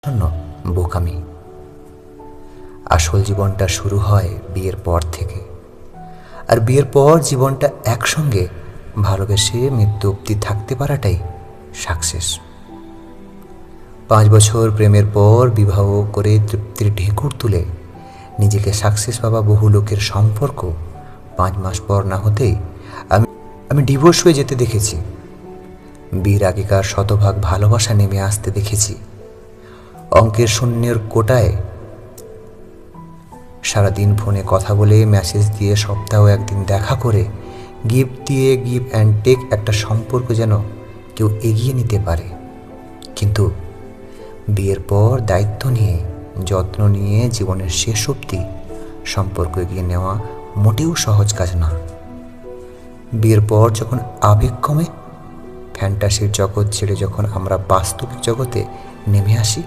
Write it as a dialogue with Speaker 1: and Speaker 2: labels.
Speaker 1: জন্য বোকামি। আসল জীবনটা শুরু হয় বিয়ের পর থেকে, আর বিয়ের পর জীবনটা একসঙ্গে ভালোবেসে মৃত্যু অবধি থাকতে পারাটাই সাকসেস। 5 বছর প্রেমের পর বিবাহ করে তৃপ্তির ঢেকুর তুলে নিজেকে সাকসেস ভাবা বহু লোকের সম্পর্ক 5 মাস পর না হতেই আমি ডিভোর্স হয়ে যেতে দেখেছি। বিয়ের আগেকার শতভাগ ভালোবাসা নেমে আসতে দেখেছি। অঙ্কের শূন্যের কোটায় সারাদিন ফোনে কথা বলে, মেসেজ দিয়ে, সপ্তাহ একদিন দেখা করে, গিফট দিয়ে, গিভ অ্যান্ড টেক একটা সম্পর্ক যেন কেউ এগিয়ে নিতে পারে। কিন্তু বিয়ের পর দায়িত্ব নিয়ে, যত্ন নিয়ে জীবনের শেষ অবধি সম্পর্ক এগিয়ে নেওয়া মোটেও সহজ কাজ না। বিয়ের পর যখন আবেগ কমে, ফ্যান্টাসির জগৎ ছেড়ে যখন আমরা বাস্তবিক জগতে নেমে আসি,